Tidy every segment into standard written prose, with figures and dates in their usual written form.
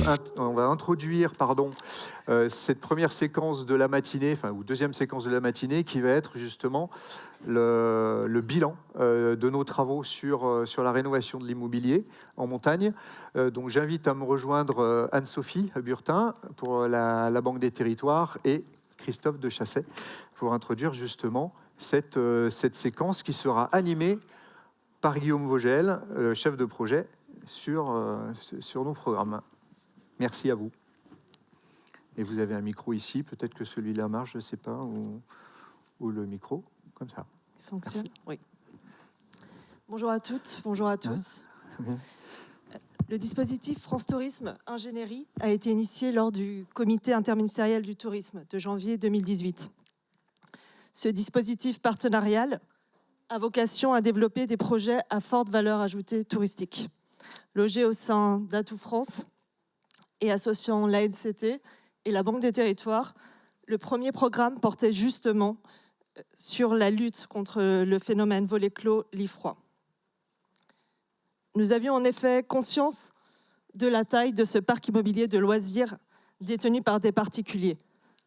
introduire cette première séquence de la matinée, ou deuxième séquence de la matinée, qui va être justement le bilan de nos travaux sur la rénovation de l'immobilier en montagne. Donc j'invite à me rejoindre Anne-Sophie Burtin pour la Banque des Territoires et Christophe de Chassey pour introduire justement cette séquence qui sera animée par Guillaume Vogel, chef de projet, sur nos programmes. Merci à vous. Et vous avez un micro ici, peut-être que celui-là marche, je ne sais pas, ou le micro, comme ça. Il fonctionne. Merci. Oui. Bonjour à toutes, bonjour à tous. Le dispositif France Tourisme Ingénierie a été initié lors du comité interministériel du tourisme de janvier 2018. Ce dispositif partenarial a vocation à développer des projets à forte valeur ajoutée touristique. Logé au sein d'Atout France et associant l'ANCT et la Banque des Territoires, le premier programme portait justement sur la lutte contre le phénomène volet clos lit froid. Nous avions en effet conscience de la taille de ce parc immobilier de loisirs détenu par des particuliers,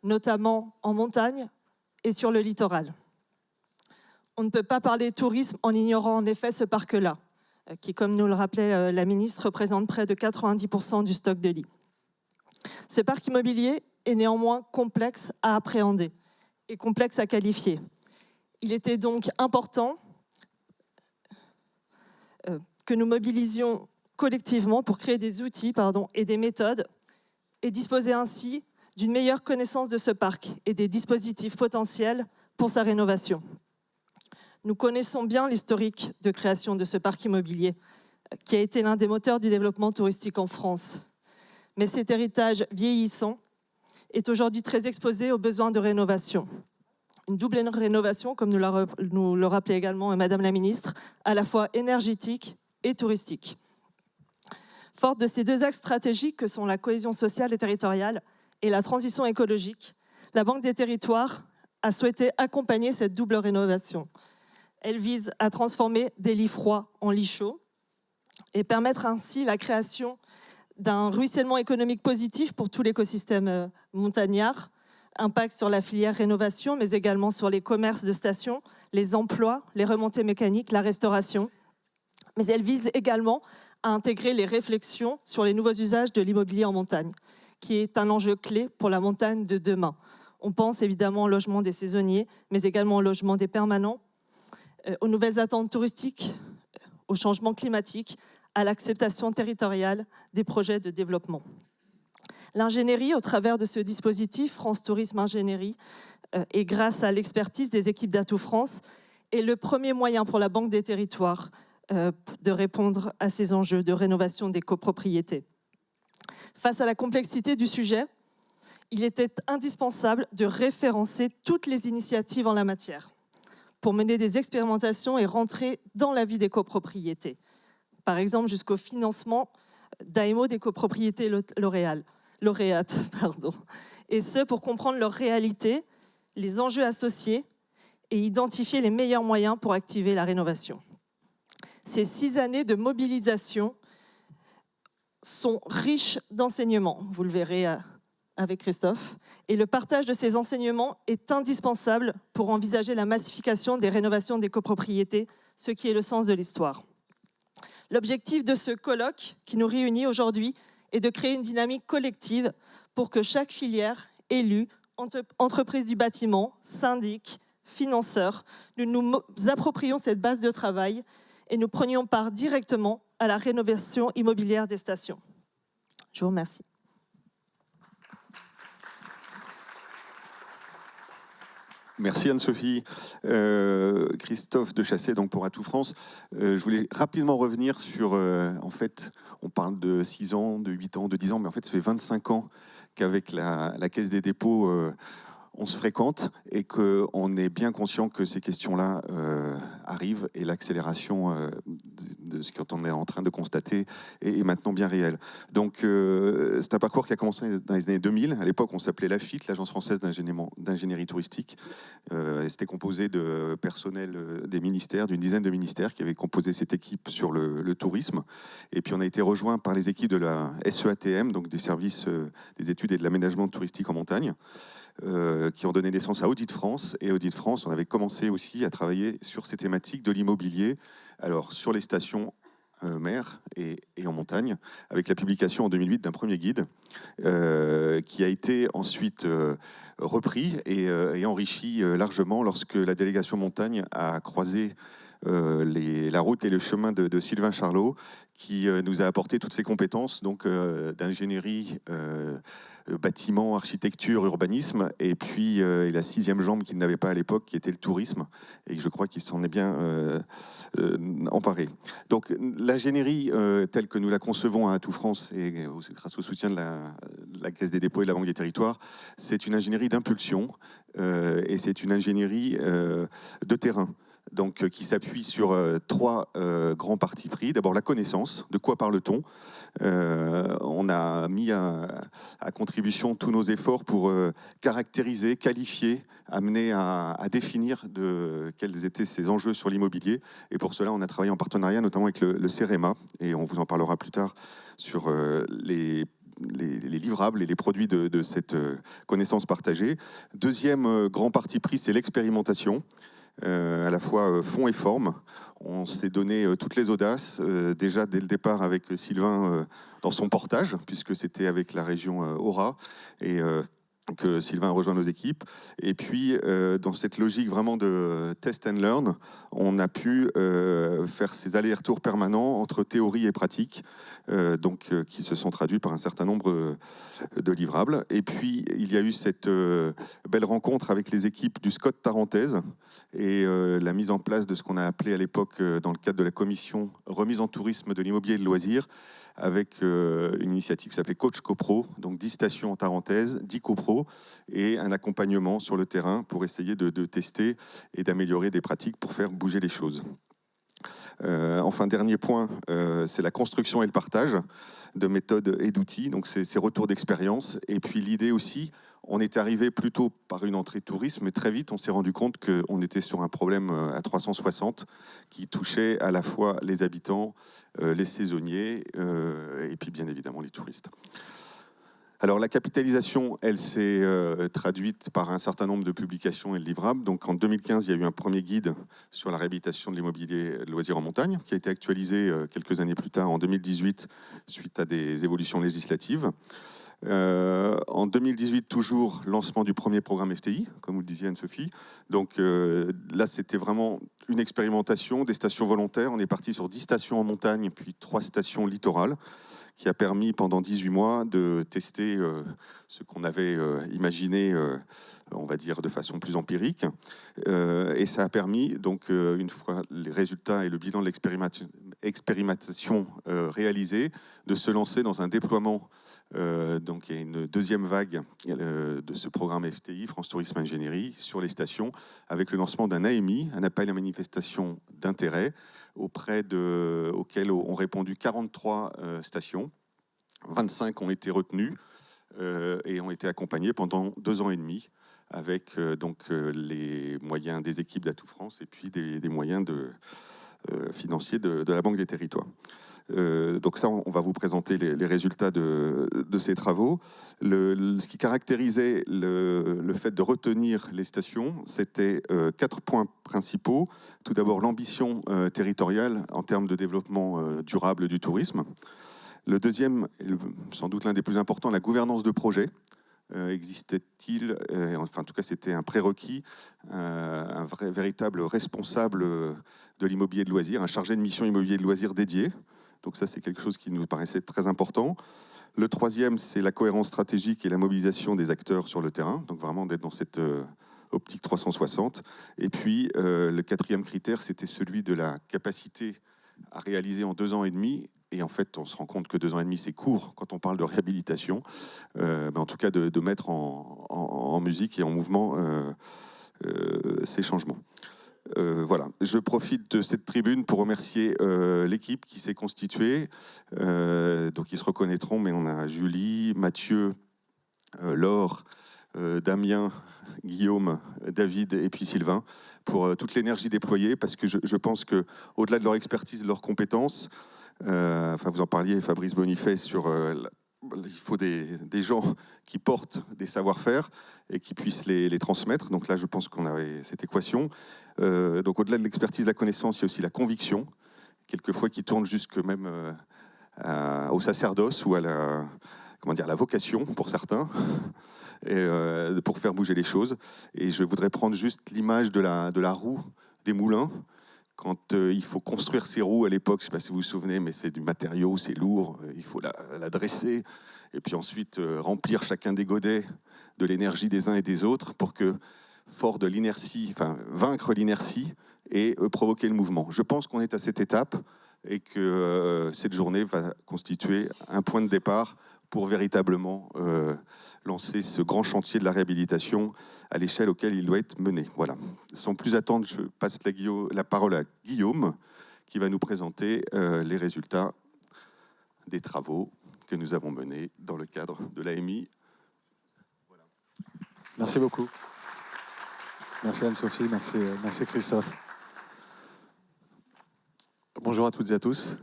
notamment en montagne et sur le littoral. On ne peut pas parler tourisme en ignorant en effet ce parc-là, qui, comme nous le rappelait la ministre, représente près de 90% du stock de lits. Ce parc immobilier est néanmoins complexe à appréhender et complexe à qualifier. Il était donc important que nous mobilisions collectivement pour créer des outils et des méthodes et disposer ainsi d'une meilleure connaissance de ce parc et des dispositifs potentiels pour sa rénovation. Nous connaissons bien l'historique de création de ce parc immobilier, qui a été l'un des moteurs du développement touristique en France. Mais cet héritage vieillissant est aujourd'hui très exposé aux besoins de rénovation. Une double rénovation, comme nous le rappelait également Madame la Ministre, à la fois énergétique et touristique. Forte de ces deux axes stratégiques que sont la cohésion sociale et territoriale et la transition écologique, la Banque des Territoires a souhaité accompagner cette double rénovation. Elle vise à transformer des lits froids en lits chauds et permettre ainsi la création d'un ruissellement économique positif pour tout l'écosystème montagnard, impact sur la filière rénovation, mais également sur les commerces de stations, les emplois, les remontées mécaniques, la restauration. Mais elle vise également à intégrer les réflexions sur les nouveaux usages de l'immobilier en montagne, qui est un enjeu clé pour la montagne de demain. On pense évidemment au logement des saisonniers, mais également au logement des permanents, aux nouvelles attentes touristiques, au changement climatique, à l'acceptation territoriale des projets de développement. L'ingénierie, au travers de ce dispositif, France Tourisme Ingénierie, et grâce à l'expertise des équipes d'Atout France, est le premier moyen pour la Banque des Territoires de répondre à ces enjeux de rénovation des copropriétés. Face à la complexité du sujet, il était indispensable de référencer toutes les initiatives en la matière pour mener des expérimentations et rentrer dans la vie des copropriétés. Par exemple, jusqu'au financement d'AMO des copropriétés lauréates. Et ce, pour comprendre leur réalité, les enjeux associés et identifier les meilleurs moyens pour activer la rénovation. Ces 6 années de mobilisation sont riches d'enseignements, vous le verrez avec Christophe, et le partage de ces enseignements est indispensable pour envisager la massification des rénovations des copropriétés, ce qui est le sens de l'histoire. L'objectif de ce colloque qui nous réunit aujourd'hui est de créer une dynamique collective pour que chaque filière, élus, entreprises du bâtiment, syndics, financeurs, nous nous approprions cette base de travail et nous prenions part directement à la rénovation immobilière des stations. Je vous remercie. Merci Anne-Sophie. Christophe de Chassey, donc pour Atout France. Je voulais rapidement revenir sur, en fait, on parle de 6 ans, de 8 ans, de 10 ans, mais en fait, ça fait 25 ans qu'avec la Caisse des dépôts, on se fréquente et qu'on est bien conscient que ces questions-là arrivent et l'accélération de ce qu'on est en train de constater est maintenant bien réelle. Donc c'est un parcours qui a commencé dans les années 2000. À l'époque, on s'appelait l'AFIT, l'Agence française d'ingénierie touristique. C'était composé de personnel des ministères, d'une dizaine de ministères qui avaient composé cette équipe sur le tourisme. Et puis on a été rejoint par les équipes de la SEATM, donc des services des études et de l'aménagement touristique en montagne, qui ont donné naissance à Audit France. Et Audit France, on avait commencé aussi à travailler sur ces thématiques de l'immobilier, alors sur les stations mer et en montagne, avec la publication en 2008 d'un premier guide qui a été ensuite repris et enrichi largement lorsque la délégation montagne a croisé la route et le chemin de Sylvain Charlot, qui nous a apporté toutes ses compétences donc d'ingénierie, bâtiment, architecture, urbanisme, et puis la sixième jambe qu'il n'avait pas à l'époque, qui était le tourisme, et je crois qu'il s'en est bien emparé. Donc l'ingénierie telle que nous la concevons à Atout France, et grâce au soutien de la Caisse des dépôts et de la Banque des territoires, c'est une ingénierie d'impulsion, et c'est une ingénierie de terrain. Donc, qui s'appuie sur trois grands partis pris. D'abord, la connaissance. De quoi parle-t-on ? On a mis à contribution tous nos efforts pour caractériser, qualifier, amener à définir quels étaient ces enjeux sur l'immobilier. Et pour cela, on a travaillé en partenariat, notamment avec le CEREMA, et on vous en parlera plus tard sur les livrables et les produits de cette connaissance partagée. Deuxième grand parti pris, c'est l'expérimentation. À la fois fond et forme. On s'est donné toutes les audaces, déjà dès le départ avec Sylvain dans son portage, puisque c'était avec la région Aura, et que Sylvain a rejoint nos équipes. Et puis, dans cette logique vraiment de test and learn, on a pu faire ces allers-retours permanents entre théorie et pratique, qui se sont traduits par un certain nombre de livrables. Et puis, il y a eu cette belle rencontre avec les équipes du SCOT Tarentaise et la mise en place de ce qu'on a appelé à l'époque, dans le cadre de la commission remise en tourisme de l'immobilier et de loisirs, avec une initiative qui s'appelait Coach CoPro, donc 10 stations en Tarentaise, 10 copros, et un accompagnement sur le terrain pour essayer de tester et d'améliorer des pratiques pour faire bouger les choses. Enfin, dernier point, c'est la construction et le partage de méthodes et d'outils, donc c'est ces retours d'expérience. Et puis l'idée aussi, on est arrivé plutôt par une entrée tourisme, mais très vite on s'est rendu compte qu'on était sur un problème à 360 qui touchait à la fois les habitants, les saisonniers et puis bien évidemment les touristes. Alors la capitalisation, elle s'est traduite par un certain nombre de publications et de livrables. Donc en 2015, il y a eu un premier guide sur la réhabilitation de l'immobilier de loisirs en montagne, qui a été actualisé quelques années plus tard, en 2018, suite à des évolutions législatives. En 2018, toujours, lancement du premier programme FTI, comme vous le disiez Anne-Sophie. Donc là, c'était vraiment une expérimentation, des stations volontaires. On est parti sur 10 stations en montagne, puis 3 stations littorales, qui a permis pendant 18 mois de tester ce qu'on avait imaginé, on va dire, de façon plus empirique. Et ça a permis, donc, une fois les résultats et le bilan de l'expérimentation réalisés, de se lancer dans un déploiement. Donc, il y a une deuxième vague de ce programme FTI, France Tourisme Ingénierie, sur les stations, avec le lancement d'un AMI, un appel à manifestation d'intérêt, auquel ont répondu 43 stations. 25 ont été retenues et ont été accompagnées pendant 2 ans et demi avec les moyens des équipes d'Atout France et puis des moyens financiers de la Banque des territoires. Donc ça, on va vous présenter les résultats de ces travaux. Ce qui caractérisait le fait de retenir les stations, c'était 4 points principaux. Tout d'abord, l'ambition territoriale en termes de développement durable du tourisme. Le deuxième, sans doute l'un des plus importants, la gouvernance de projet. Existait-il, enfin en tout cas c'était un prérequis, un véritable responsable de l'immobilier de loisirs, un chargé de mission immobilier de loisirs dédié. Donc ça c'est quelque chose qui nous paraissait très important. Le troisième, c'est la cohérence stratégique et la mobilisation des acteurs sur le terrain, donc vraiment d'être dans cette optique 360. Et puis le quatrième critère, c'était celui de la capacité à réaliser en 2 ans et demi Et en fait, on se rend compte que 2 ans et demi, c'est court quand on parle de réhabilitation. Mais en tout cas, de mettre en musique et en mouvement ces changements. Voilà, je profite de cette tribune pour remercier l'équipe qui s'est constituée. Donc ils se reconnaîtront, mais on a Julie, Mathieu, Laure, Damien, Guillaume, David et puis Sylvain pour toute l'énergie déployée, parce que je pense qu'au-delà de leur expertise, de leurs compétences, vous en parliez, Fabrice Bonifay, sur il faut des gens qui portent des savoir-faire et qui puissent les transmettre. Donc là, je pense qu'on avait cette équation. Donc au-delà de l'expertise, de la connaissance, il y a aussi la conviction, quelquefois qui tourne jusque même au sacerdoce ou à la vocation pour certains, et, pour faire bouger les choses. Et je voudrais prendre juste l'image de la roue des moulins. Quand il faut construire ces roues à l'époque, je ne sais pas si vous vous souvenez, mais c'est du matériau, c'est lourd, il faut la dresser, et puis ensuite remplir chacun des godets de l'énergie des uns et des autres pour que, fort de l'inertie, vaincre l'inertie et provoquer le mouvement. Je pense qu'on est à cette étape et que cette journée va constituer un point de départ pour véritablement lancer ce grand chantier de la réhabilitation à l'échelle auquel il doit être mené. Voilà. Sans plus attendre, je passe la parole à Guillaume, qui va nous présenter les résultats des travaux que nous avons menés dans le cadre de l'AMI. Voilà. Merci beaucoup. Merci Anne-Sophie, merci Christophe. Bonjour à toutes et à tous.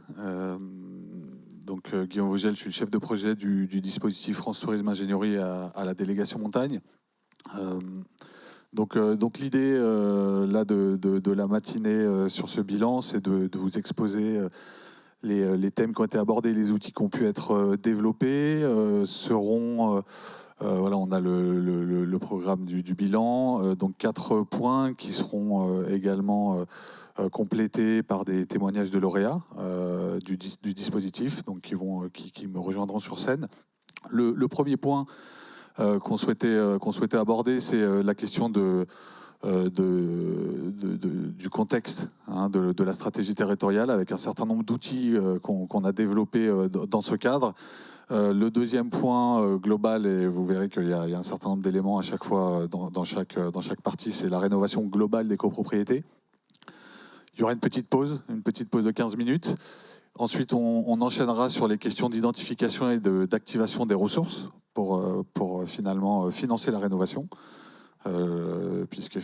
Donc, Guillaume Vogel, je suis le chef de projet du dispositif France Tourisme Ingénierie à la délégation montagne. Donc l'idée là de la matinée sur ce bilan, c'est de vous exposer les thèmes qui ont été abordés, les outils qui ont pu être développés, seront... voilà, on a le programme du bilan, donc 4 points qui seront également complétés par des témoignages de lauréats du dispositif, donc qui me rejoindront sur scène. Le premier point qu'on souhaitait aborder, c'est la question du contexte, hein, de la stratégie territoriale, avec un certain nombre d'outils qu'on a développés dans ce cadre. Le deuxième point global, et vous verrez qu'il y a un certain nombre d'éléments à chaque fois dans chaque partie, c'est la rénovation globale des copropriétés. Il y aura une petite pause de 15 minutes. Ensuite, on enchaînera sur les questions d'identification et d'activation des ressources pour finalement financer la rénovation. Puisque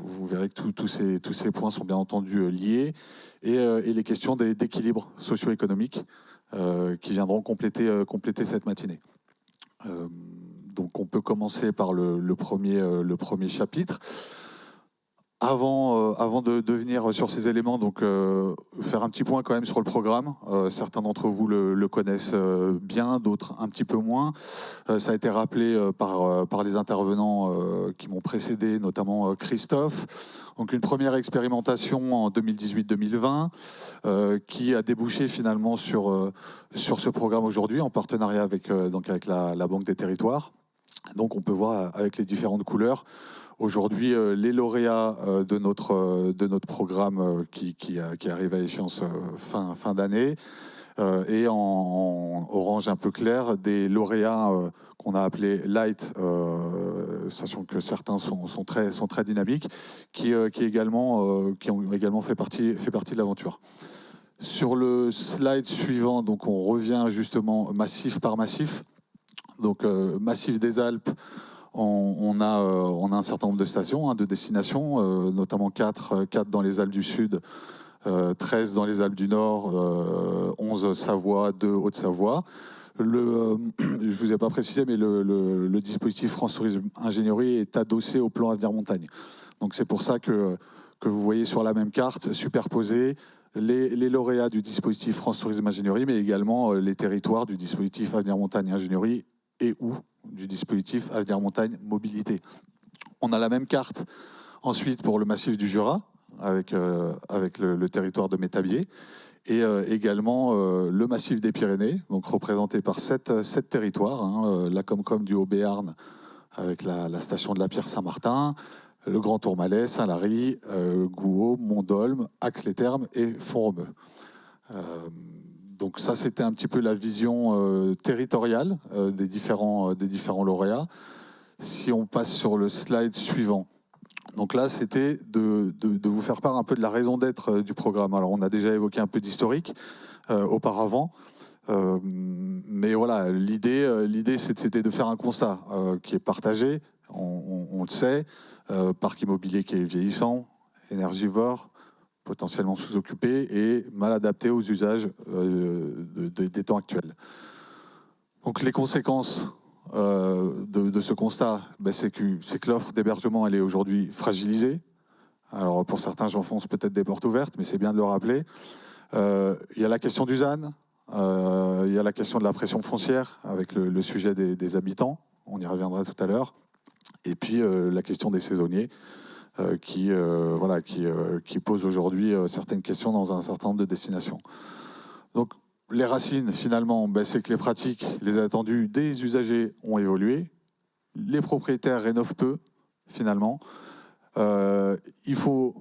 vous verrez que tous ces points sont bien entendu liés. Et les questions d'équilibre socio-économique qui viendront compléter cette matinée. Donc on peut commencer par le premier chapitre. Avant de venir sur ces éléments, donc faire un petit point quand même sur le programme. Certains d'entre vous le connaissent bien, d'autres un petit peu moins. Ça a été rappelé par les intervenants qui m'ont précédé, notamment Christophe. Donc une première expérimentation en 2018-2020 qui a débouché finalement sur ce programme aujourd'hui en partenariat avec la Banque des Territoires. Donc on peut voir avec les différentes couleurs aujourd'hui les lauréats de notre programme qui arrive à échéance fin d'année, et en orange un peu clair des lauréats qu'on a appelés light, sachant que certains sont très dynamiques, qui ont également fait partie de l'aventure. Sur le slide suivant, donc on revient justement massif par massif. Donc massif des Alpes, on a un certain nombre de stations, de destinations, notamment 4 dans les Alpes du Sud, 13 dans les Alpes du Nord, 11 Savoie, 2 Haute-Savoie. Je ne vous ai pas précisé, mais le dispositif France Tourisme Ingénierie est adossé au plan Avenir Montagne. Donc c'est pour ça que vous voyez sur la même carte superposés les lauréats du dispositif France Tourisme Ingénierie, mais également les territoires du dispositif Avenir Montagne Ingénierie et ou du dispositif Avenir Montagne Mobilité. On a la même carte ensuite pour le massif du Jura, avec le territoire de Métabier, et également le massif des Pyrénées, donc représenté par 7 territoires, hein, la Comcom du Haut-Béarn, avec la station de la Pierre-Saint-Martin, le Grand Tourmalet, Saint-Lary, Gouault, Mont-Dolme, Ax-les-Thermes et Font-Romeu. Donc ça, c'était un petit peu la vision territoriale des différents lauréats. Si on passe sur le slide suivant. Donc là, c'était de vous faire part un peu de la raison d'être du programme. Alors, on a déjà évoqué un peu d'historique auparavant. Mais voilà, l'idée c'était de faire un constat qui est partagé, on le sait, parc immobilier qui est vieillissant, énergivore, potentiellement sous-occupé et mal adapté aux usages des temps actuels. Donc les conséquences de ce constat, c'est que l'offre d'hébergement elle est aujourd'hui fragilisée. Alors pour certains, j'enfonce peut-être des portes ouvertes, mais c'est bien de le rappeler. Il y a la question du ZAN, il y a la question de la pression foncière avec le sujet des habitants, on y reviendra tout à l'heure, et puis la question des saisonniers qui pose aujourd'hui certaines questions dans un certain nombre de destinations. Donc les racines finalement, c'est que les pratiques, les attendus des usagers ont évolué, les propriétaires rénovent peu finalement. Il faut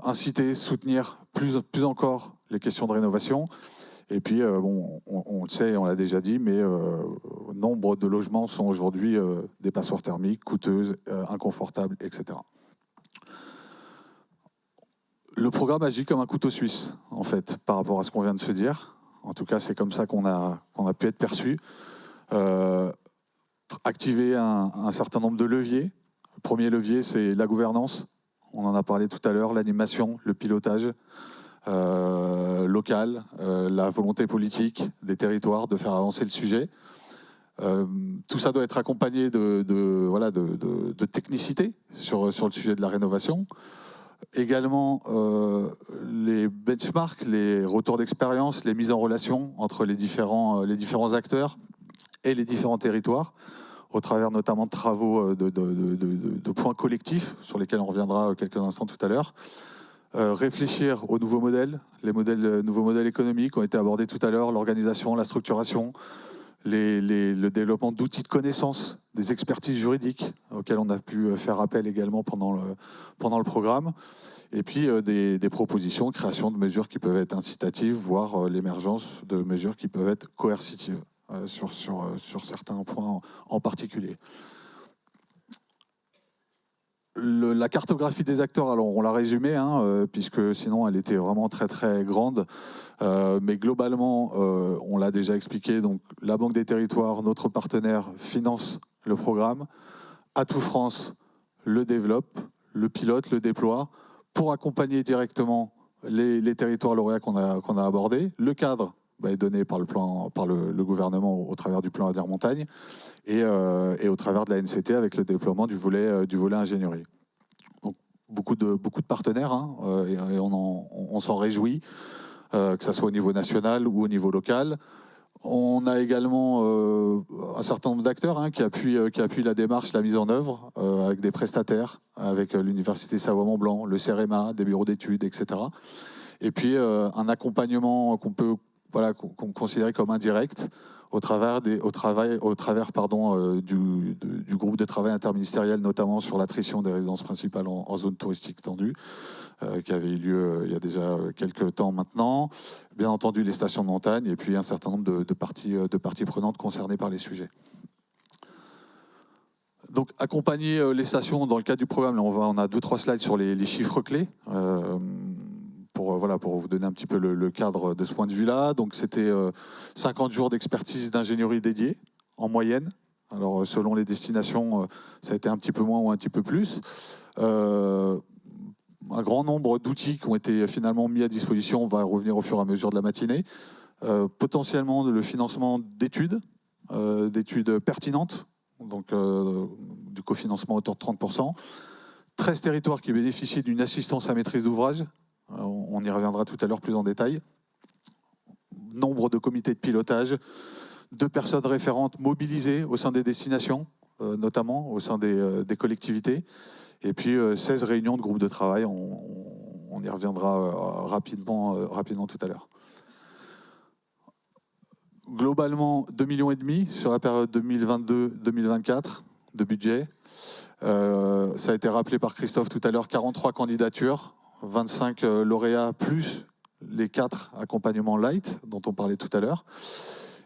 inciter, soutenir plus encore les questions de rénovation. Et puis, on le sait, on l'a déjà dit, mais nombre de logements sont aujourd'hui des passoires thermiques, coûteuses, inconfortables, etc. Le programme agit comme un couteau suisse, en fait, par rapport à ce qu'on vient de se dire. En tout cas, c'est comme ça qu'on a pu être perçu. Activer un certain nombre de leviers. Le premier levier, c'est la gouvernance. On en a parlé tout à l'heure, l'animation, le pilotage. Local, la volonté politique des territoires de faire avancer le sujet. Tout ça doit être accompagné de technicité sur le sujet de la rénovation. Également, les benchmarks, les retours d'expérience, les mises en relation entre les différents acteurs et les différents territoires, au travers notamment de travaux de points collectifs, sur lesquels on reviendra quelques instants tout à l'heure. Réfléchir aux nouveaux modèles, nouveaux modèles économiques ont été abordés tout à l'heure, l'organisation, la structuration, le développement d'outils de connaissance, des expertises juridiques auxquelles on a pu faire appel également pendant le programme, et puis des propositions, création de mesures qui peuvent être incitatives, voire l'émergence de mesures qui peuvent être coercitives sur certains points en particulier. La cartographie des acteurs, alors on l'a résumée, puisque sinon elle était vraiment très très grande, mais globalement, on l'a déjà expliqué, donc la Banque des Territoires, notre partenaire, finance le programme, Atout France le développe, le pilote, le déploie, pour accompagner directement les territoires lauréats qu'on a abordés. Le cadre est donné par le gouvernement au travers du plan Avenir Montagne, et au travers de la NCT avec le déploiement du volet ingénierie. Donc beaucoup de partenaires, et on s'en réjouit, que ce soit au niveau national ou au niveau local. On a également un certain nombre d'acteurs qui appuient la démarche, la mise en œuvre, avec des prestataires, avec l'Université Savoie-Mont-Blanc, le CEREMA, des bureaux d'études, etc. Et puis un accompagnement qu'on peut considérer comme indirect, au travers du groupe de travail interministériel, notamment sur l'attrition des résidences principales en zone touristique tendue, qui avait eu lieu il y a déjà quelques temps maintenant. Bien entendu, les stations de montagne, et puis un certain nombre de parties prenantes concernées par les sujets. Donc, accompagner les stations dans le cadre du programme, là, on a 2-3 slides sur les chiffres clés. Pour vous donner un petit peu le cadre de ce point de vue-là. Donc, c'était 50 jours d'expertise d'ingénierie dédiée, en moyenne. Alors, selon les destinations, ça a été un petit peu moins ou un petit peu plus. Un grand nombre d'outils qui ont été finalement mis à disposition, on va revenir au fur et à mesure de la matinée. Potentiellement, le financement d'études pertinentes, donc du cofinancement à hauteur de 30%. 13 territoires qui bénéficient d'une assistance à maîtrise d'ouvrage. On y reviendra tout à l'heure plus en détail. Nombre de comités de pilotage, 2 personnes référentes mobilisées au sein des destinations, notamment au sein des collectivités, et puis 16 réunions de groupes de travail. On y reviendra rapidement tout à l'heure. Globalement, 2,5 millions sur la période 2022-2024 de budget. Ça a été rappelé par Christophe tout à l'heure, 43 candidatures, 25 lauréats plus les 4 accompagnements light dont on parlait tout à l'heure,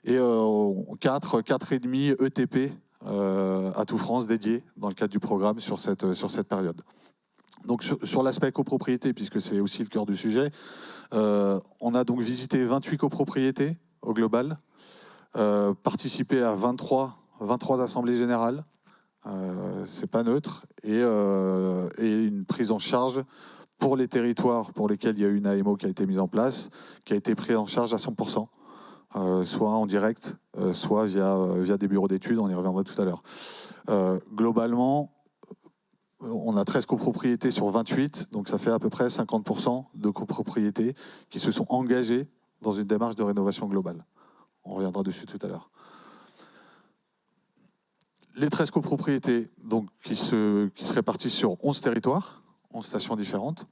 et 4,5 ETP à tout France dédiés dans le cadre du programme sur cette période. Donc sur l'aspect copropriété, puisque c'est aussi le cœur du sujet, on a donc visité 28 copropriétés au global, participé à 23 assemblées générales, c'est pas neutre, et une prise en charge pour les territoires pour lesquels il y a une AMO qui a été mise en place, qui a été prise en charge à 100%, soit en direct, soit via des bureaux d'études, on y reviendra tout à l'heure. Globalement, on a 13 copropriétés sur 28, donc ça fait à peu près 50% de copropriétés qui se sont engagées dans une démarche de rénovation globale. On reviendra dessus tout à l'heure. Les 13 copropriétés donc, qui se répartissent sur 11 territoires, 11 stations différentes.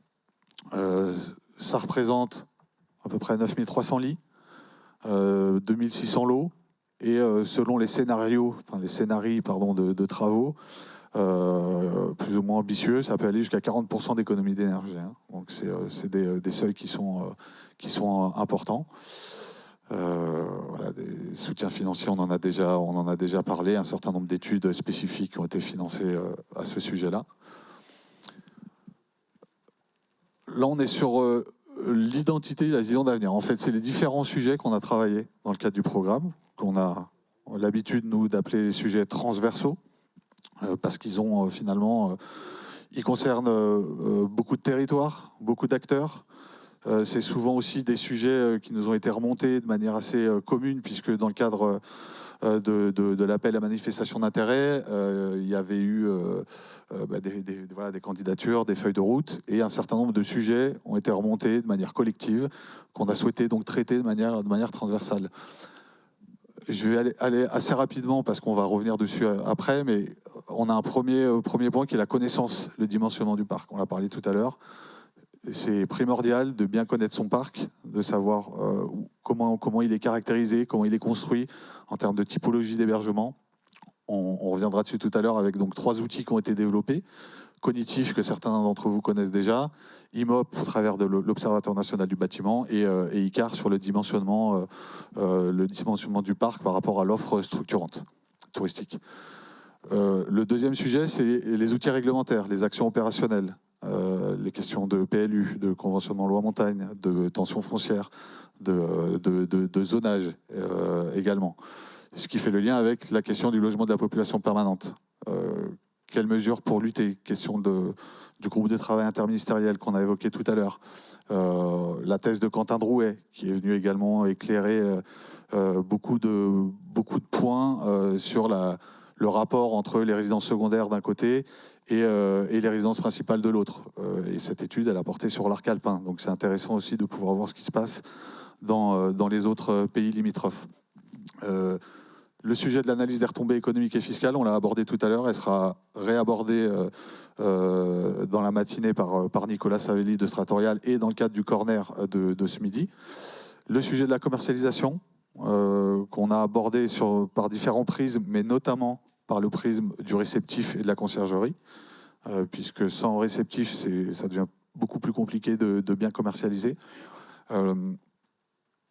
Ça représente à peu près 9300 lits, 2600 lots, et selon les scénarios, de travaux, plus ou moins ambitieux, ça peut aller jusqu'à 40% d'économie d'énergie. Hein. Donc c'est des seuils qui sont importants. Voilà, des soutiens financiers, on en a déjà parlé, un certain nombre d'études spécifiques ont été financées à ce sujet-là. Là, on est sur l'identité, la vision d'avenir. En fait, c'est les différents sujets qu'on a travaillés dans le cadre du programme, qu'on a l'habitude, nous, d'appeler les sujets transversaux, parce qu'ils ont ils concernent beaucoup de territoires, beaucoup d'acteurs. C'est souvent aussi des sujets qui nous ont été remontés de manière assez commune, puisque dans le cadre de l'appel à manifestation d'intérêt, il y avait eu des candidatures, des feuilles de route, et un certain nombre de sujets ont été remontés de manière collective, qu'on a souhaité donc traiter de manière transversale. Je vais aller assez rapidement parce qu'on va revenir dessus après, mais on a un premier point qui est la connaissance, le dimensionnement du parc. On l'a parlé tout à l'heure. C'est primordial de bien connaître son parc, de savoir comment il est caractérisé, comment il est construit en termes de typologie d'hébergement. On reviendra dessus tout à l'heure avec donc 3 outils qui ont été développés. Cognitif, que certains d'entre vous connaissent déjà, IMOP au travers de l'Observatoire national du bâtiment, et ICAR sur le dimensionnement du parc par rapport à l'offre structurante touristique. Le deuxième sujet, c'est les outils réglementaires, les actions opérationnelles, les questions de PLU, de conventionnement loi montagne, de tension foncière, de zonage également. Ce qui fait le lien avec la question du logement de la population permanente. Quelles mesures pour lutter? Question du groupe de travail interministériel qu'on a évoqué tout à l'heure. La thèse de Quentin Drouet, qui est venue également éclairer beaucoup de points sur le rapport entre les résidences secondaires d'un côté et les résidences principales de l'autre. Et cette étude, elle a porté sur l'arc alpin. Donc c'est intéressant aussi de pouvoir voir ce qui se passe dans les autres pays limitrophes. Le sujet de l'analyse des retombées économiques et fiscales, on l'a abordé tout à l'heure, elle sera réabordée dans la matinée par Nicolas Savelli de Stratorial et dans le cadre du corner de ce midi. Le sujet de la commercialisation, qu'on a abordé par différents prismes, mais notamment par le prisme du réceptif et de la conciergerie, puisque sans réceptif, ça devient beaucoup plus compliqué de bien commercialiser.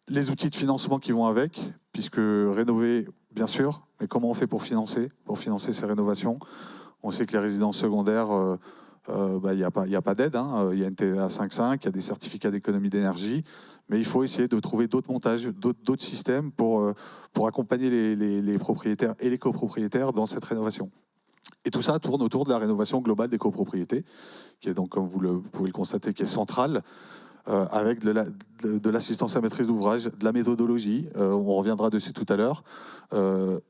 Les outils de financement qui vont avec, puisque rénover, bien sûr, mais comment on fait pour financer ces rénovations? On sait que les résidences secondaires, il n'y a pas d'aide, hein. Il y a une TVA 5,5, il y a des certificats d'économie d'énergie, mais il faut essayer de trouver d'autres montages, d'autres systèmes pour accompagner les propriétaires et les copropriétaires dans cette rénovation. Et tout ça tourne autour de la rénovation globale des copropriétés, qui est donc, comme vous pouvez le constater, qui est centrale, avec de l'assistance à maîtrise d'ouvrage, de la méthodologie, on reviendra dessus tout à l'heure,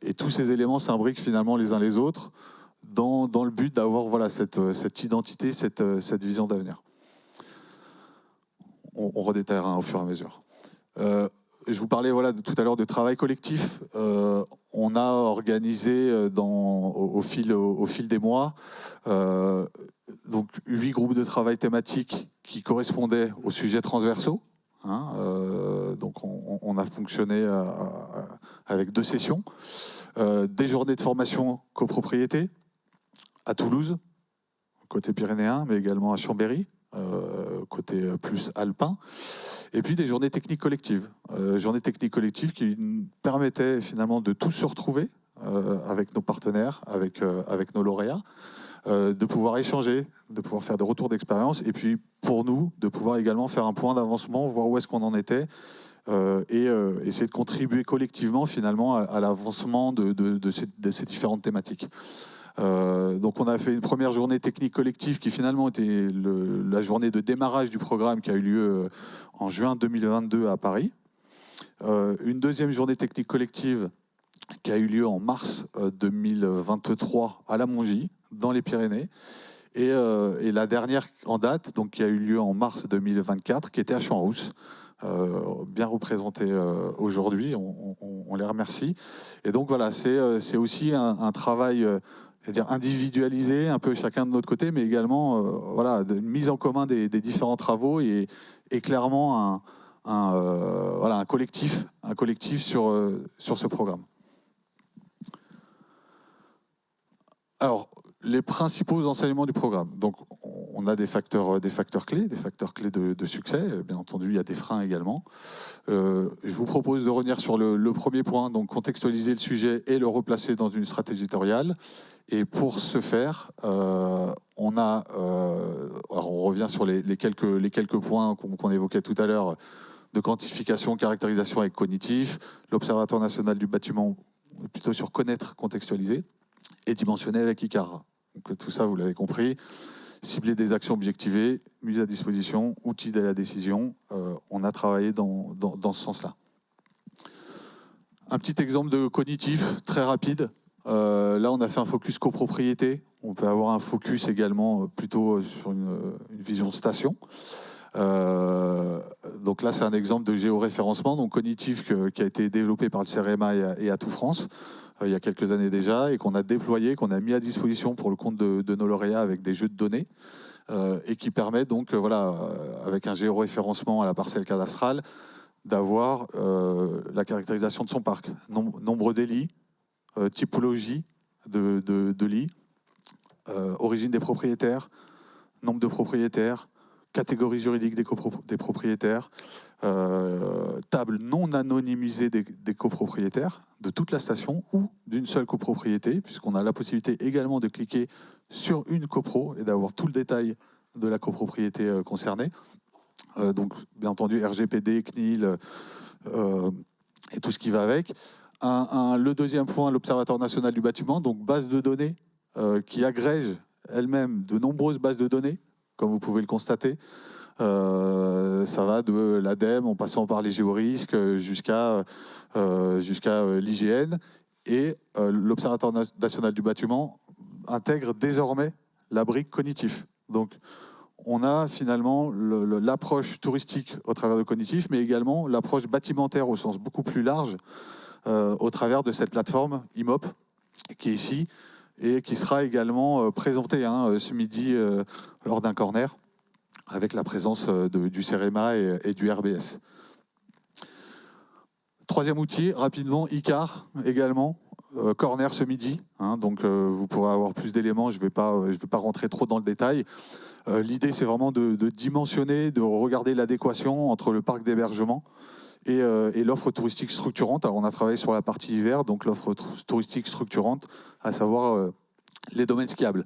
et tous ces éléments s'imbriquent finalement les uns les autres dans le but d'avoir cette identité, cette vision d'avenir. On redétaillera au fur et à mesure. Je vous parlais tout à l'heure de travail collectif. On a organisé au fil des mois donc 8 groupes de travail thématiques qui correspondaient aux sujets transversaux. Donc on a fonctionné avec 2 sessions. Des journées de formation copropriété à Toulouse, côté pyrénéen, mais également à Chambéry, côté plus alpin. Et puis des journées techniques collectives. Journées techniques collectives qui nous permettaient finalement de tous se retrouver avec nos partenaires, avec nos lauréats, de pouvoir échanger, de pouvoir faire des retours d'expérience, et puis pour nous, de pouvoir également faire un point d'avancement, voir où est-ce qu'on en était, et essayer de contribuer collectivement finalement à l'avancement de ces différentes thématiques. Donc on a fait une première journée technique collective qui finalement était la journée de démarrage du programme qui a eu lieu en juin 2022 à Paris. Une deuxième journée technique collective qui a eu lieu en mars 2023 à la Mongie, dans les Pyrénées. Et la dernière en date, donc, qui a eu lieu en mars 2024, qui était à Champs-Rousse, bien représenté aujourd'hui, on les remercie. Et donc voilà, c'est aussi un travail c'est-à-dire individualisé, un peu chacun de notre côté, mais également voilà, une mise en commun des différents travaux et clairement voilà, un collectif sur ce programme. Alors, les principaux enseignements du programme. Donc, on a des facteurs clés de succès. Bien entendu, il y a des freins également. Je vous propose de revenir sur le premier point, donc contextualiser le sujet et le replacer dans une stratégie éditoriale. Et pour ce faire, alors on revient sur les quelques points qu'on évoquait tout à l'heure, de quantification, caractérisation avec cognitif, l'Observatoire national du bâtiment, plutôt sur connaître, contextualiser, et dimensionner avec ICAR. Donc, tout ça, vous l'avez compris, cibler des actions objectivées, mise à disposition, outils de la décision, on a travaillé dans ce sens-là. Un petit exemple de cognitif, très rapide. Là, on a fait un focus copropriété. On peut avoir un focus également plutôt sur une vision station. Donc là, c'est un exemple de géoréférencement, donc cognitif qui a été développé par le CEREMA et Atout France il y a quelques années déjà, et qu'on a déployé, qu'on a mis à disposition pour le compte de nos lauréats avec des jeux de données, et qui permet donc, voilà, avec un géoréférencement à la parcelle cadastrale, d'avoir la caractérisation de son parc. Nombre des lits, typologie de lits, origine des propriétaires, nombre de propriétaires, catégorie juridique des propriétaires, table non anonymisée des copropriétaires de toute la station ou d'une seule copropriété, puisqu'on a la possibilité également de cliquer sur une copro et d'avoir tout le détail de la copropriété concernée. Donc, bien entendu, RGPD, CNIL et tout ce qui va avec. Le deuxième point, l'Observatoire national du bâtiment, donc base de données qui agrège elle-même de nombreuses bases de données, comme vous pouvez le constater. Ça va de l'ADEME en passant par les géorisques jusqu'à l'IGN. Et l'Observatoire national du bâtiment intègre désormais la brique cognitif. Donc, on a finalement l'approche touristique au travers de cognitif, mais également l'approche bâtimentaire au sens beaucoup plus large au travers de cette plateforme IMOP qui est ici et qui sera également présentée ce midi lors d'un corner avec la présence du CEREMA et du RBS. Troisième outil, rapidement, ICAR également, corner ce midi. Donc vous pourrez avoir plus d'éléments, je ne vais pas rentrer trop dans le détail. L'idée, c'est vraiment de dimensionner, de regarder l'adéquation entre le parc d'hébergement et l'offre touristique structurante. Alors on a travaillé sur la partie hiver, donc l'offre touristique structurante, à savoir les domaines skiables.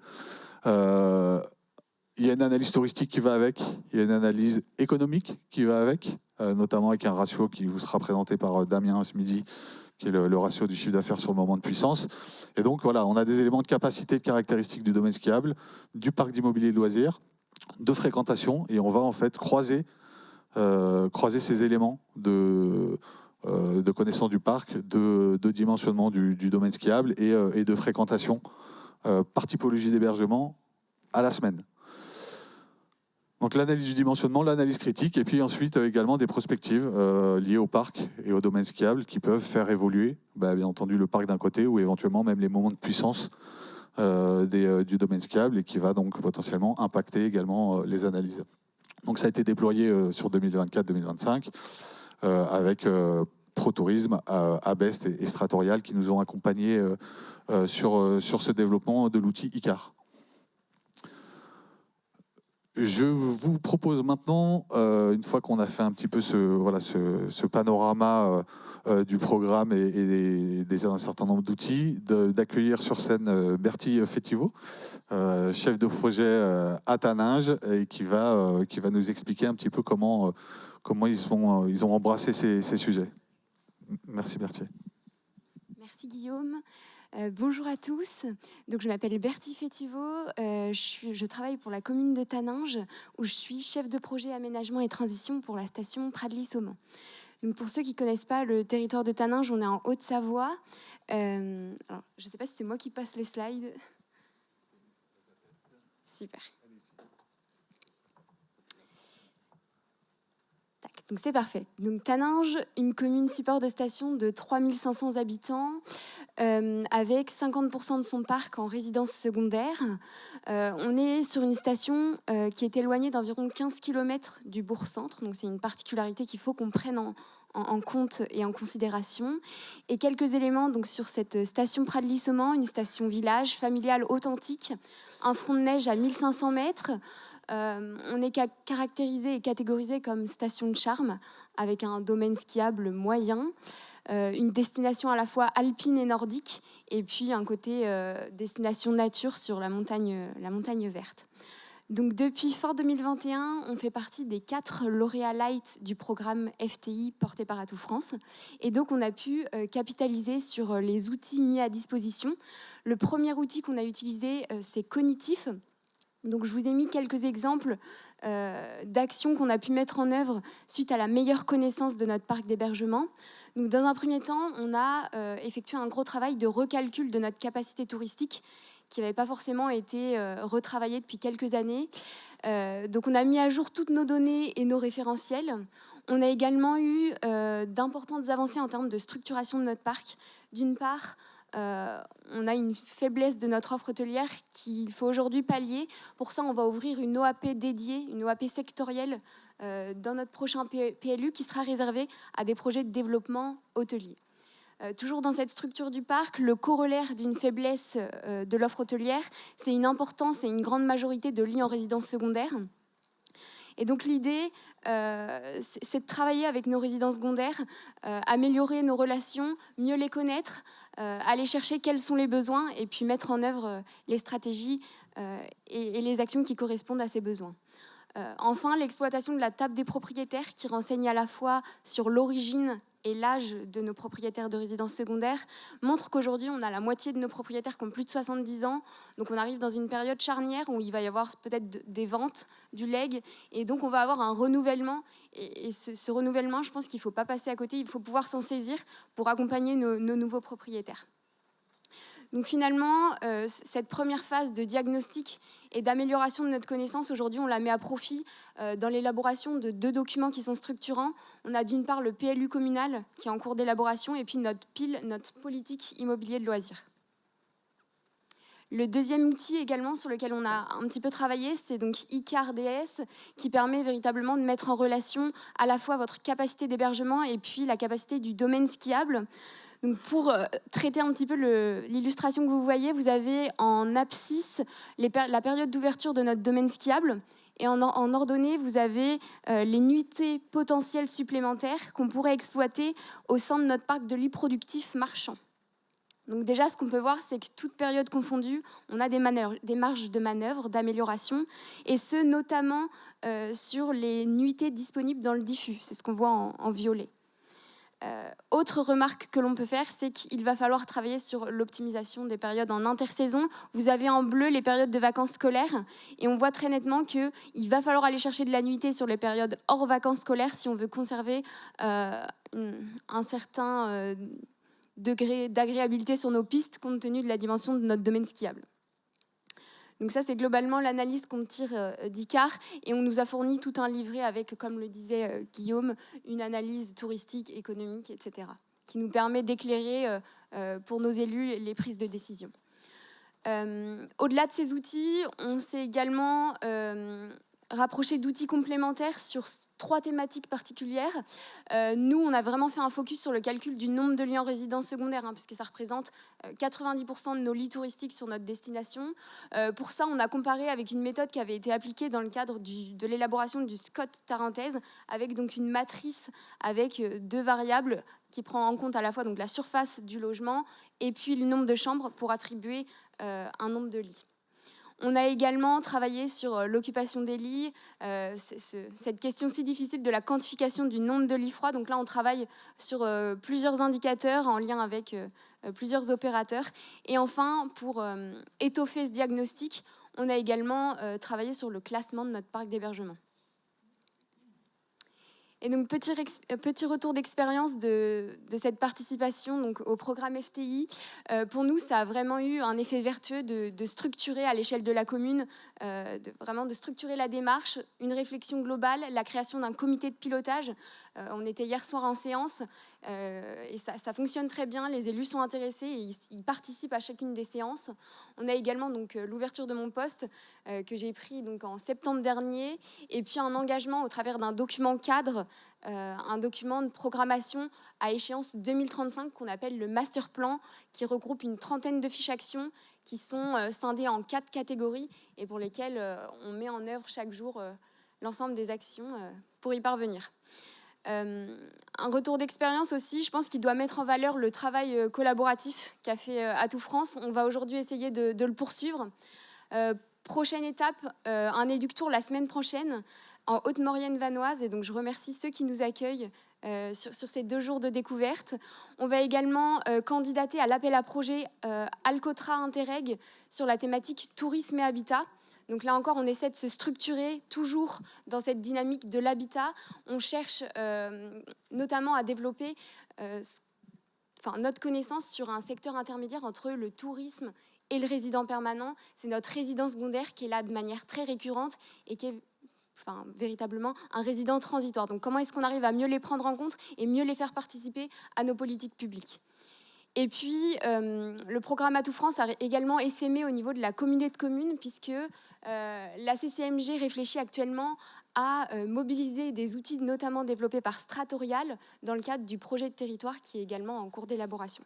Il y a une analyse touristique qui va avec, il y a une analyse économique qui va avec, notamment avec un ratio qui vous sera présenté par Damien ce midi, qui est le ratio du chiffre d'affaires sur le moment de puissance. Et donc voilà, on a des éléments de capacité, de caractéristiques du domaine skiable, du parc d'immobilier de loisirs, de fréquentation, et on va en fait croiser ces éléments de connaissance du parc, de dimensionnement du domaine skiable et de fréquentation par typologie d'hébergement à la semaine. Donc l'analyse du dimensionnement, l'analyse critique, et puis ensuite également des prospectives liées au parc et au domaine skiable qui peuvent faire évoluer, bien entendu, le parc d'un côté ou éventuellement même les moments de puissance du domaine skiable et qui va donc potentiellement impacter également les analyses. Donc ça a été déployé sur 2024-2025 avec ProTourisme, Abest et Stratorial qui nous ont accompagnés sur ce développement de l'outil ICAR. Je vous propose maintenant, une fois qu'on a fait un petit peu ce panorama du programme et déjà un certain nombre d'outils, d'accueillir sur scène Bertie Fetivo, chef de projet à Taninges, et qui va nous expliquer un petit peu comment ils ont embrassé ces sujets. Merci Bertie. Merci Guillaume. Bonjour à tous. Donc, je m'appelle Bertie Fetivo. Je travaille pour la commune de Taninges, où je suis chef de projet aménagement et transition pour la station Pradly-Saumon. Donc, pour ceux qui ne connaissent pas le territoire de Taninges, on est en Haute-Savoie. Alors, je ne sais pas si c'est moi qui passe les slides. Super. Donc c'est parfait. Donc Taninges, une commune support de station de 3500 habitants, avec 50% de son parc en résidence secondaire. On est sur une station qui est éloignée d'environ 15 km du bourg-centre, donc c'est une particularité qu'il faut qu'on prenne en compte et en considération. Et quelques éléments donc, sur cette station Pradly-Saumon, une station village familiale authentique, un front de neige à 1500 mètres. On est caractérisé et catégorisé comme station de charme, avec un domaine skiable moyen, une destination à la fois alpine et nordique, et puis un côté destination nature sur la montagne verte. Donc depuis fort 2021, on fait partie des 4 lauréats light du programme FTI porté par Atout France. Et donc on a pu capitaliser sur les outils mis à disposition. Le premier outil qu'on a utilisé, c'est Cognitif. Donc je vous ai mis quelques exemples d'actions qu'on a pu mettre en œuvre suite à la meilleure connaissance de notre parc d'hébergement. Donc dans un premier temps, on a effectué un gros travail de recalcul de notre capacité touristique qui n'avait pas forcément été retravaillé depuis quelques années. Donc on a mis à jour toutes nos données et nos référentiels. On a également eu d'importantes avancées en termes de structuration de notre parc. D'une part, on a une faiblesse de notre offre hôtelière qu'il faut aujourd'hui pallier. Pour ça, on va ouvrir une OAP dédiée, une OAP sectorielle dans notre prochain PLU qui sera réservée à des projets de développement hôtelier. Toujours dans cette structure du parc, le corollaire d'une faiblesse de l'offre hôtelière, c'est une importance et une grande majorité de lits en résidence secondaire. Et donc l'idée, c'est de travailler avec nos résidents secondaires, améliorer nos relations, mieux les connaître, aller chercher quels sont les besoins et puis mettre en œuvre les stratégies et les actions qui correspondent à ces besoins. Enfin, l'exploitation de la table des propriétaires qui renseigne à la fois sur l'origine et l'âge de nos propriétaires de résidences secondaires montre qu'aujourd'hui, on a la moitié de nos propriétaires qui ont plus de 70 ans. Donc, on arrive dans une période charnière où il va y avoir peut-être des ventes, du leg. Et donc, on va avoir un renouvellement. Et ce renouvellement, je pense qu'il ne faut pas passer à côté. Il faut pouvoir s'en saisir pour accompagner nos nouveaux propriétaires. Donc finalement, cette première phase de diagnostic et d'amélioration de notre connaissance, aujourd'hui, on la met à profit dans l'élaboration de 2 documents qui sont structurants. On a d'une part le PLU communal qui est en cours d'élaboration et puis notre PIL, notre politique immobilier de loisirs. Le deuxième outil également sur lequel on a un petit peu travaillé, c'est donc ICAR-DS qui permet véritablement de mettre en relation à la fois votre capacité d'hébergement et puis la capacité du domaine skiable. Donc pour traiter un petit peu l'illustration que vous voyez, vous avez en abscisse la période d'ouverture de notre domaine skiable et en ordonnée, vous avez les nuitées potentielles supplémentaires qu'on pourrait exploiter au sein de notre parc de lits productifs marchands. Donc déjà, ce qu'on peut voir, c'est que toute période confondue, on a des marges de manœuvre, d'amélioration, et ce, notamment sur les nuitées disponibles dans le diffus. C'est ce qu'on voit en violet. Autre remarque que l'on peut faire, c'est qu'il va falloir travailler sur l'optimisation des périodes en intersaison. Vous avez en bleu les périodes de vacances scolaires et on voit très nettement qu'il va falloir aller chercher de la nuitée sur les périodes hors vacances scolaires si on veut conserver un certain degré d'agréabilité sur nos pistes compte tenu de la dimension de notre domaine skiable. Donc ça, c'est globalement l'analyse qu'on tire d'ICAR et on nous a fourni tout un livret avec, comme le disait Guillaume, une analyse touristique, économique, etc., qui nous permet d'éclairer pour nos élus les prises de décision. Au-delà de ces outils, on s'est également rapproché d'outils complémentaires sur 3 thématiques particulières. Nous, on a vraiment fait un focus sur le calcul du nombre de lits en résidence secondaire, puisque ça représente 90% de nos lits touristiques sur notre destination. Pour ça, on a comparé avec une méthode qui avait été appliquée dans le cadre de l'élaboration du SCOT tarentaise, avec donc une matrice avec 2 variables qui prend en compte à la fois donc la surface du logement et puis le nombre de chambres pour attribuer un nombre de lits. On a également travaillé sur l'occupation des lits, cette question si difficile de la quantification du nombre de lits froids. Donc là, on travaille sur plusieurs indicateurs en lien avec plusieurs opérateurs. Et enfin, pour étoffer ce diagnostic, on a également travaillé sur le classement de notre parc d'hébergement. Et donc, petit retour d'expérience de cette participation donc, au programme FTI. Pour nous, ça a vraiment eu un effet vertueux de structurer à l'échelle de la commune, vraiment de structurer la démarche, une réflexion globale, la création d'un comité de pilotage. On était hier soir en séance et ça fonctionne très bien. Les élus sont intéressés et ils participent à chacune des séances. On a également donc l'ouverture de mon poste que j'ai pris donc en septembre dernier et puis un engagement au travers d'un document cadre, un document de programmation à échéance 2035 qu'on appelle le master plan, qui regroupe une trentaine de fiches actions qui sont scindées en 4 catégories et pour lesquelles on met en œuvre chaque jour l'ensemble des actions pour y parvenir. Un retour d'expérience aussi, je pense qu'il doit mettre en valeur le travail collaboratif qu'a fait Atout France. On va aujourd'hui essayer de le poursuivre. Prochaine étape, un éductour la semaine prochaine en Haute-Maurienne vanoise, et donc je remercie ceux qui nous accueillent sur ces 2 jours de découverte. On va également candidater à l'appel à projet Alcotra Interreg sur la thématique tourisme et habitat. Donc là encore, on essaie de se structurer toujours dans cette dynamique de l'habitat. On cherche notamment à développer notre connaissance sur un secteur intermédiaire entre le tourisme et le résident permanent. C'est notre résident secondaire qui est là de manière très récurrente et qui est véritablement un résident transitoire. Donc comment est-ce qu'on arrive à mieux les prendre en compte et mieux les faire participer à nos politiques publiques ? Et puis, le programme Atout France a également essaimé au niveau de la communauté de communes, puisque la CCMG réfléchit actuellement à mobiliser des outils notamment développés par Stratorial dans le cadre du projet de territoire qui est également en cours d'élaboration.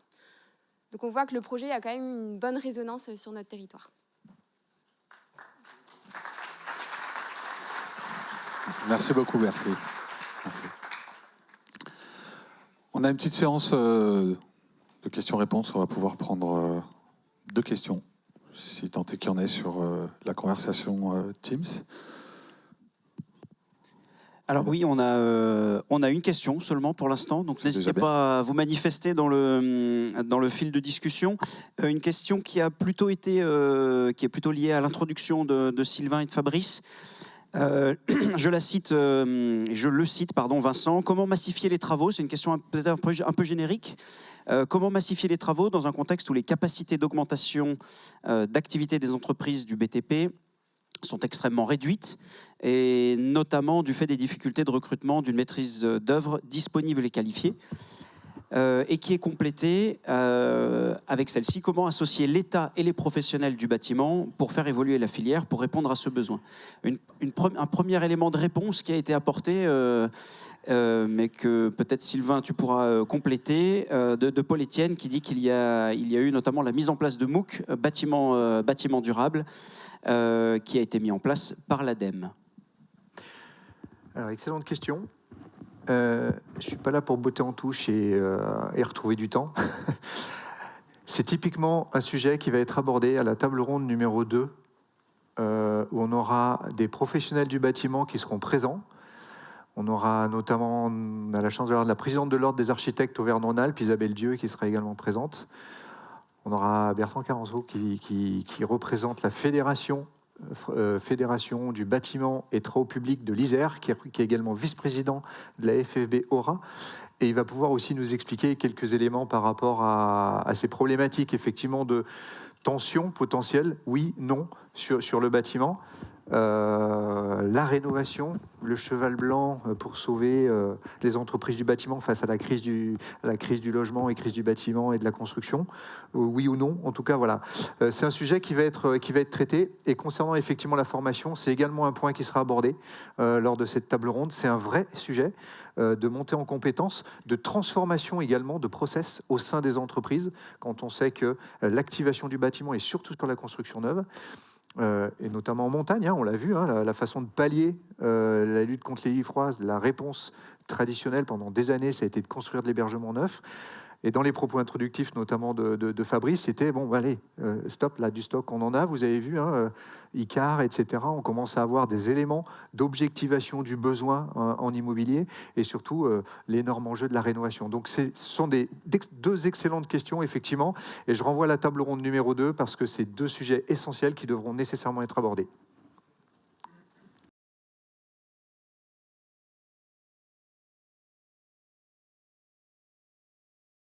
Donc on voit que le projet a quand même une bonne résonance sur notre territoire. Merci beaucoup, Berthe. Merci. On a une petite séance de questions-réponses. On va pouvoir prendre 2 questions, si tant est qu'il y en ait sur la conversation Teams. Alors oui, on a une question seulement pour l'instant, donc n'hésitez pas à vous manifester dans le fil de discussion. Une question qui a plutôt été, qui est plutôt liée à l'introduction de Sylvain et de Fabrice. Je le cite, Vincent. Comment massifier les travaux? C'est une question peut-être un peu générique. Comment massifier les travaux dans un contexte où les capacités d'augmentation d'activité des entreprises du BTP sont extrêmement réduites, et notamment du fait des difficultés de recrutement d'une maîtrise d'œuvre disponible et qualifiée, et qui est complétée avec celle-ci. Comment associer l'État et les professionnels du bâtiment pour faire évoluer la filière, pour répondre à ce besoin? Un premier élément de réponse qui a été apporté, mais que peut-être Sylvain, tu pourras compléter, de Paul Etienne, qui dit qu'il y a eu notamment la mise en place de MOOC, bâtiment durable, qui a été mis en place par l'ADEME. Alors, excellente question. Je ne suis pas là pour botter en touche et retrouver du temps. C'est typiquement un sujet qui va être abordé à la table ronde numéro 2, où on aura des professionnels du bâtiment qui seront présents. On aura notamment, on a la chance d'avoir la présidente de l'Ordre des architectes Auvergne-Rhône-Alpes, Isabelle Dieu, qui sera également présente. On aura Bertrand Carenceau qui représente la fédération du bâtiment et travaux publics de l'Isère, qui est également vice-président de la FFB Aura. Et il va pouvoir aussi nous expliquer quelques éléments par rapport à ces problématiques, effectivement, de tension potentielle, oui, non, sur le bâtiment. la rénovation, le cheval blanc pour sauver les entreprises du bâtiment face à la crise du logement et crise du bâtiment et de la construction, oui ou non. En tout cas, voilà. C'est un sujet qui va être traité. Et concernant effectivement la formation, c'est également un point qui sera abordé lors de cette table ronde. C'est un vrai sujet de montée en compétences, de transformation également de process au sein des entreprises, quand on sait que l'activation du bâtiment est surtout sur la construction neuve, et notamment en montagne, hein, on l'a vu, hein, la façon de pallier la lutte contre les lits froids, la réponse traditionnelle pendant des années, ça a été de construire de l'hébergement neuf. Et dans les propos introductifs, notamment de Fabrice, c'était bon, allez, stop, là, du stock, on en a, vous avez vu, hein, Icar, etc. On commence à avoir des éléments d'objectivation du besoin en immobilier et surtout l'énorme enjeu de la rénovation. Donc, ce sont deux excellentes questions, effectivement. Et je renvoie à la table ronde numéro 2 parce que c'est deux sujets essentiels qui devront nécessairement être abordés.